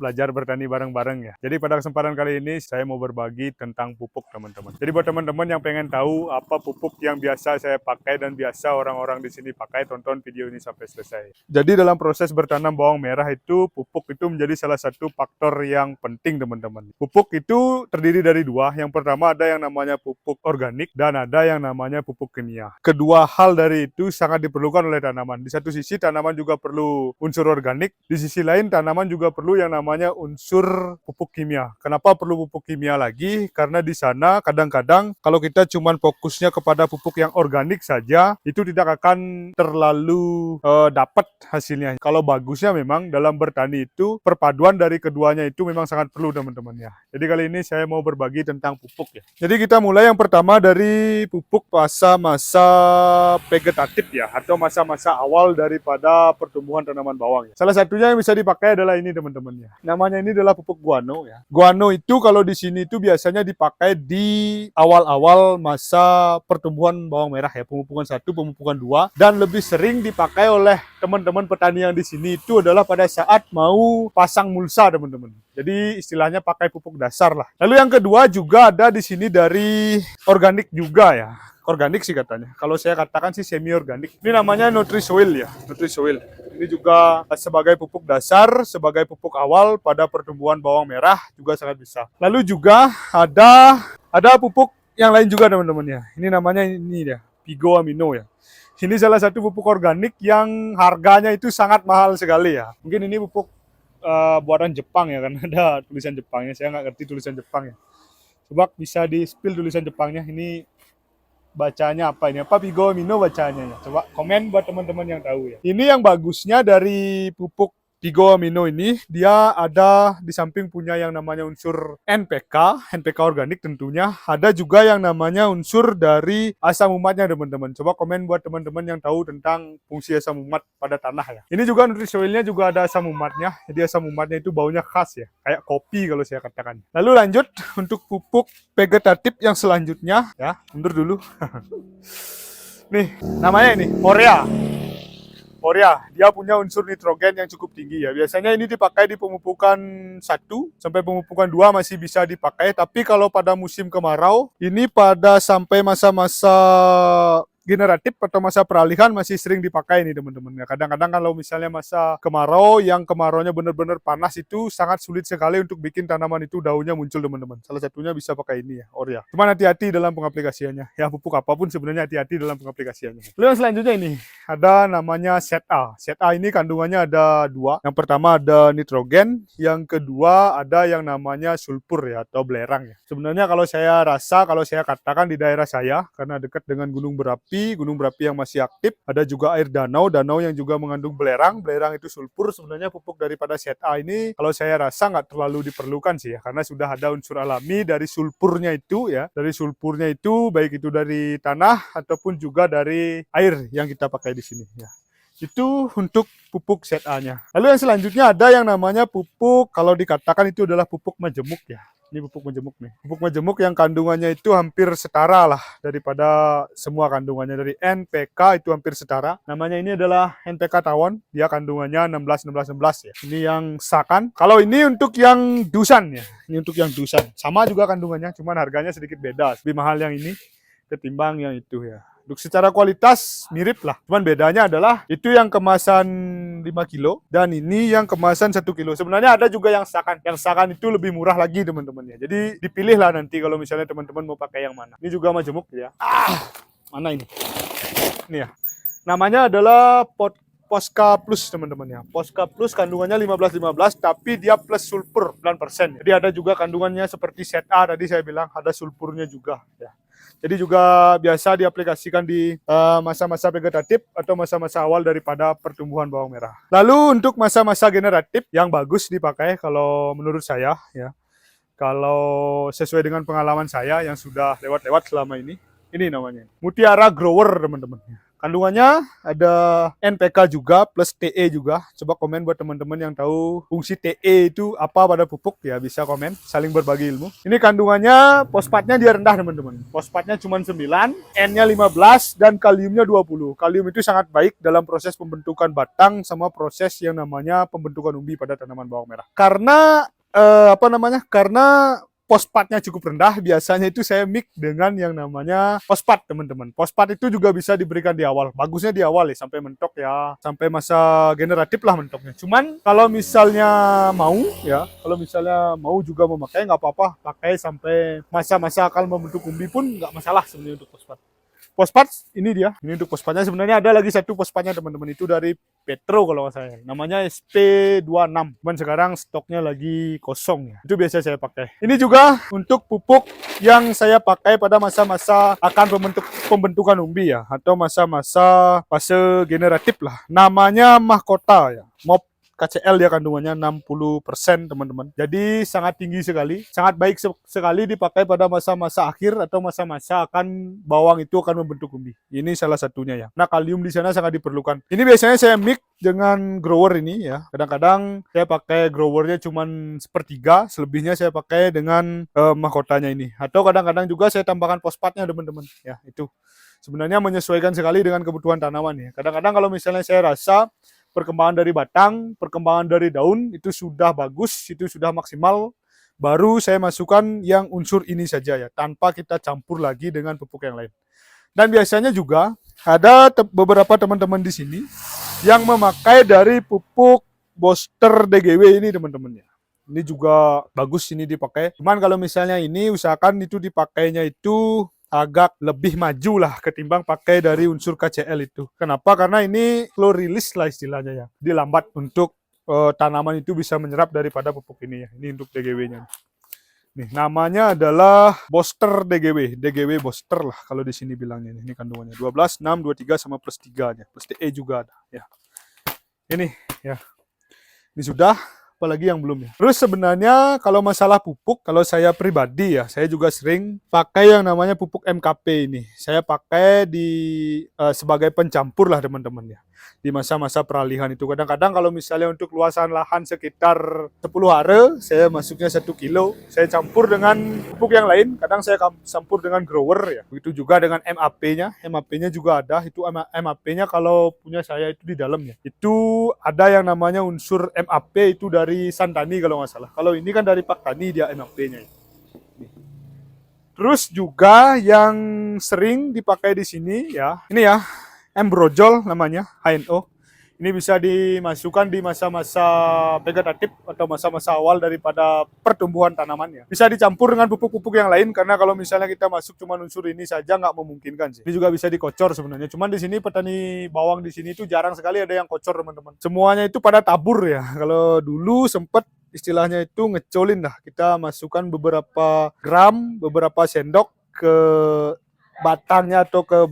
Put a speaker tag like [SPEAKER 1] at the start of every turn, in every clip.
[SPEAKER 1] belajar bertani bareng-bareng ya. Jadi pada kesempatan kali ini saya mau berbagi tentang pupuk teman-teman. Jadi buat teman-teman yang pengen tahu apa pupuk yang biasa saya pakai dan biasa orang-orang di sini pakai, tonton video ini sampai selesai. Jadi dalam proses bertanam bawang merah itu, pupuk itu menjadi salah satu faktor yang penting teman-teman. Pupuk itu terdiri dari dua. Yang pertama ada yang namanya pupuk organik dan ada yang namanya pupuk kimia. Kedua hal dari itu sangat diperlukan oleh tanaman. Di satu sisi tanaman juga perlu unsur organik, di sisi lain tanaman juga perlu yang namanya unsur pupuk kimia. Kenapa perlu pupuk kimia lagi? Karena di sana kadang-kadang kalau kita cuma fokusnya kepada pupuk yang organik saja, itu tidak akan terlalu dapat hasilnya. Kalau bagusnya memang dalam bertani itu perpaduan dari keduanya itu memang sangat perlu teman-teman ya. Jadi kali ini saya mau berbagi tentang pupuk ya. Jadi kita mulai yang pertama dari pupuk masa-masa vegetatif ya, atau masa-masa awal daripada pertumbuhan tanaman bawang ya. Salah satunya yang bisa dipakai adalah ini teman-teman ya. Namanya ini adalah pupuk guano ya. Guano itu kalau di sini itu biasanya dipakai di awal-awal masa pertumbuhan bawang merah ya, pemupukan 1, pemupukan 2, dan lebih sering dipakai oleh teman-teman petani yang di sini itu adalah pada saat mau pasang mulsa teman-teman. Jadi istilahnya pakai pupuk dasar lah. Lalu yang kedua juga ada di sini dari organik juga ya. Organik sih katanya. Kalau saya katakan sih semi organik. Ini namanya Nutrisoil ya, Nutrisoil. Ini juga sebagai pupuk dasar, sebagai pupuk awal pada pertumbuhan bawang merah juga sangat bisa. Lalu juga ada pupuk yang lain juga teman-teman ya. Ini namanya ini ya, Pigo Amino ya. Ini salah satu pupuk organik yang harganya itu sangat mahal sekali ya. Mungkin ini pupuk buatan Jepang ya, kan ada tulisan Jepangnya. Saya nggak ngerti tulisan Jepang ya. Coba bisa di-spill tulisan Jepangnya. Ini bacanya apa ini? Apa Pigo Amino bacanya ya? Coba komen buat teman-teman yang tahu ya. Ini yang bagusnya dari pupuk Pigo Amino ini, dia ada di samping punya yang namanya unsur NPK, NPK organik tentunya, ada juga yang namanya unsur dari asam umatnya teman-teman. Coba komen buat teman-teman yang tahu tentang fungsi asam umat pada tanah ya. Ini juga Nutrisoilnya juga ada asam umatnya, jadi asam umatnya itu baunya khas ya, kayak kopi kalau saya katakan. Lalu lanjut untuk pupuk vegetatif yang selanjutnya ya, mundur dulu. Nih, namanya ini Urea. Urea, dia punya unsur nitrogen yang cukup tinggi ya. Biasanya ini dipakai di pemupukan 1 sampai pemupukan 2 masih bisa dipakai. Tapi kalau pada musim kemarau, ini pada sampai masa-masa generatif atau masa peralihan masih sering dipakai nih teman-teman. Ya, kadang-kadang kalau misalnya masa kemarau yang kemaraunya benar-benar panas itu sangat sulit sekali untuk bikin tanaman itu daunnya muncul teman-teman. Salah satunya bisa pakai ini ya, Urea. Cuman hati-hati dalam pengaplikasiannya. Ya pupuk apapun sebenarnya hati-hati dalam pengaplikasiannya. Lalu yang selanjutnya ini ada namanya ZA. ZA ini kandungannya ada 2. Yang pertama ada nitrogen, yang kedua ada yang namanya sulfur ya atau belerang ya. Sebenarnya kalau saya katakan di daerah saya karena dekat dengan gunung berapi yang masih aktif, ada juga air danau yang juga mengandung belerang itu sulfur. Sebenarnya pupuk daripada ZA ini kalau saya rasa nggak terlalu diperlukan sih ya, karena sudah ada unsur alami dari sulfurnya itu ya, baik itu dari tanah ataupun juga dari air yang kita pakai di sini ya. Itu untuk pupuk ZA-nya. Lalu yang selanjutnya ada yang namanya pupuk, kalau dikatakan itu adalah pupuk majemuk ya. Ini pupuk majemuk nih. Pupuk majemuk yang kandungannya itu hampir setara lah daripada semua kandungannya. Dari NPK itu hampir setara. Namanya ini adalah NPK tawon. Dia kandungannya 16 ya. Ini yang sakan. Kalau ini untuk yang dusan ya. Ini untuk yang dusan. Sama juga kandungannya, cuman harganya sedikit beda. Lebih mahal yang ini ketimbang yang itu ya. Untuk secara kualitas mirip lah. Cuman bedanya adalah itu yang kemasan 5 kilo dan ini yang kemasan 1 kilo. Sebenarnya ada juga yang sakan. Yang sakan itu lebih murah lagi teman-teman ya. Jadi dipilih lah nanti kalau misalnya teman-teman mau pakai yang mana. Ini juga majemuk ya. Mana ini? Ini ya. Namanya adalah Posca Plus teman-teman ya. Posca Plus kandungannya 15 tapi dia plus sulfur 9%. Jadi ada juga kandungannya seperti ZA tadi saya bilang, ada sulfurnya juga ya. Jadi juga biasa diaplikasikan di masa-masa vegetatif atau masa-masa awal daripada pertumbuhan bawang merah. Lalu untuk masa-masa generatif yang bagus dipakai kalau menurut saya ya. Kalau sesuai dengan pengalaman saya yang sudah lewat-lewat selama ini namanya Mutiara Grower teman-teman. Kandungannya ada NPK juga plus TE juga. Coba komen buat teman-teman yang tahu fungsi TE itu apa pada pupuk ya, bisa komen, saling berbagi ilmu. Ini kandungannya fosfatnya dia rendah teman-teman. Fosfatnya cuma 9, N-nya 15 dan kaliumnya 20. Kalium itu sangat baik dalam proses pembentukan batang sama proses yang namanya pembentukan umbi pada tanaman bawang merah. Karena karena fosfatnya cukup rendah, biasanya itu saya mix dengan yang namanya fosfat teman-teman. Fosfat itu juga bisa diberikan di awal. Bagusnya di awal ya, sampai mentok ya, sampai masa generatif lah mentoknya. Cuman kalau misalnya mau juga memakai nggak apa-apa, pakai sampai masa-masa akan membentuk umbi pun nggak masalah sebenarnya untuk fosfat. Fosfat ini dia, ini untuk fosfatnya. Sebenarnya ada lagi satu fosfatnya teman-teman, itu dari Petro kalau nggak salah, namanya SP26. Cuman sekarang stoknya lagi kosong ya. Itu biasa saya pakai. Ini juga untuk pupuk yang saya pakai pada masa-masa akan pembentukan umbi ya, atau masa-masa fase generatif lah. Namanya Mahkota ya. Mop KCL ya, kandungannya 60% teman-teman. Jadi sangat tinggi sekali, sangat baik sekali dipakai pada masa-masa akhir atau masa-masa akan bawang itu akan membentuk umbi. Ini salah satunya ya. Nah, kalium di sana sangat diperlukan. Ini biasanya saya mix dengan grower ini ya. Kadang-kadang saya pakai growernya cuma sepertiga, selebihnya saya pakai dengan mahkotanya ini. Atau kadang-kadang juga saya tambahkan fosfatnya teman-teman. Ya, itu. Sebenarnya menyesuaikan sekali dengan kebutuhan tanaman ya. Kadang-kadang kalau misalnya saya rasa perkembangan dari batang, perkembangan dari daun itu sudah bagus, itu sudah maksimal, baru saya masukkan yang unsur ini saja ya, tanpa kita campur lagi dengan pupuk yang lain. Dan biasanya juga ada beberapa teman-teman di sini yang memakai dari pupuk booster DGW ini teman-teman ya. Ini juga bagus ini dipakai. Cuman kalau misalnya ini usahakan itu dipakainya itu agak lebih maju lah ketimbang pakai dari unsur KCL itu. Kenapa? Karena ini slow release lah istilahnya ya. Dilambat untuk tanaman itu bisa menyerap daripada pupuk ini ya. Ini untuk DGW-nya. Nih, namanya adalah Booster DGW. DGW Booster lah kalau di sini bilangnya. Ini kandungannya 12, 6, 23 sama plus 3-nya. Plus TE juga ada ya. Ini ya. Ini sudah, apalagi yang belum ya. Terus sebenarnya kalau masalah pupuk, kalau saya pribadi ya, saya juga sering pakai yang namanya pupuk MKP ini. Saya pakai sebagai pencampur lah teman-teman ya. Di masa-masa peralihan itu kadang-kadang kalau misalnya untuk luasan lahan sekitar 10 are, saya masuknya 1 kilo, saya campur dengan pupuk yang lain, kadang saya campur dengan grower ya. Begitu juga dengan MAP-nya. MAP-nya juga ada, itu MAP-nya kalau punya saya itu di dalamnya. Itu ada yang namanya unsur MAP itu dari Santani kalau nggak salah. Kalau ini kan dari Paktani dia MAP-nya. Terus juga yang sering dipakai di sini ya, ini ya, Ambrojol namanya, HNO. Ini bisa dimasukkan di masa-masa vegetatif atau masa-masa awal daripada pertumbuhan tanamannya. Bisa dicampur dengan pupuk-pupuk yang lain, karena kalau misalnya kita masuk cuma unsur ini saja nggak memungkinkan sih. Ini juga bisa dikocor sebenarnya. Cuman di sini petani bawang di sini itu jarang sekali ada yang kocor teman-teman. Semuanya itu pada tabur ya. Kalau dulu sempet istilahnya itu ngecolin dah. Kita masukkan beberapa gram, beberapa sendok ke batangnya atau ke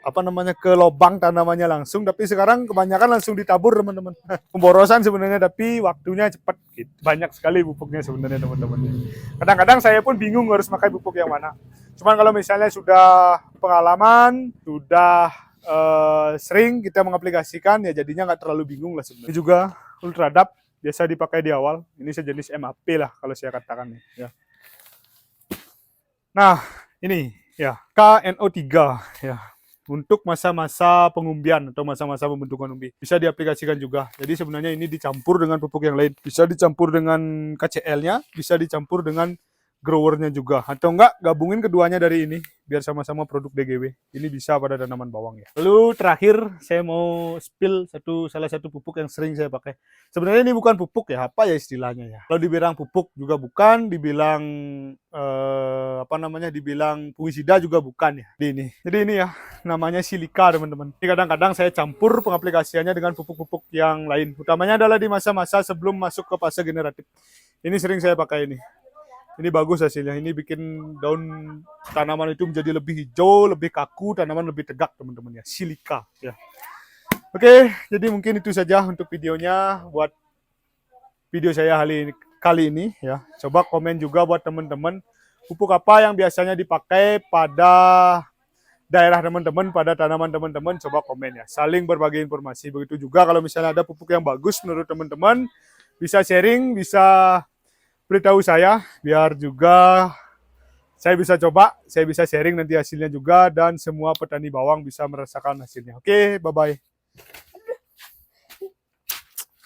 [SPEAKER 1] ke lubang tanamannya langsung, tapi sekarang kebanyakan langsung ditabur teman-teman. Pemborosan sebenarnya, tapi waktunya cepat gitu. Banyak sekali pupuknya sebenarnya teman-teman. Kadang-kadang saya pun bingung harus pakai pupuk yang mana. Cuman kalau misalnya sudah pengalaman, sudah sering kita mengaplikasikan, ya jadinya nggak terlalu bingung lah sebenarnya. Ini juga Ultradap, biasa dipakai di awal. Ini sejenis MAP lah kalau saya katakan ya. Nah, ini ya KNO3 ya. Untuk masa-masa pengumbian atau masa-masa pembentukan umbi. Bisa diaplikasikan juga. Jadi sebenarnya ini dicampur dengan pupuk yang lain. Bisa dicampur dengan KCL-nya, bisa dicampur dengan growernya juga. Atau enggak, gabungin keduanya dari ini, biar sama-sama produk DGW. Ini bisa pada tanaman bawang ya. Lalu terakhir, saya mau spill salah satu pupuk yang sering saya pakai. Sebenarnya ini bukan pupuk ya, apa ya istilahnya ya. Kalau dibilang pupuk juga bukan, dibilang dibilang fungisida juga bukan ya. Jadi ini ya, namanya silika teman-teman. Ini kadang-kadang saya campur pengaplikasiannya dengan pupuk-pupuk yang lain. Utamanya adalah di masa-masa sebelum masuk ke fase generatif. Ini sering saya pakai ini. Ini bagus hasilnya. Ini bikin daun tanaman itu menjadi lebih hijau, lebih kaku, tanaman lebih tegak teman-teman ya. Silika ya. Oke, jadi mungkin itu saja untuk videonya. Buat video saya kali ini ya. Coba komen juga buat teman-teman pupuk apa yang biasanya dipakai pada daerah teman-teman pada tanaman teman-teman, coba komen ya. Saling berbagi informasi. Begitu juga kalau misalnya ada pupuk yang bagus menurut teman-teman, bisa sharing, bisa beritahu saya, biar juga saya bisa coba, saya bisa sharing nanti hasilnya juga, dan semua petani bawang bisa merasakan hasilnya. Oke, bye-bye.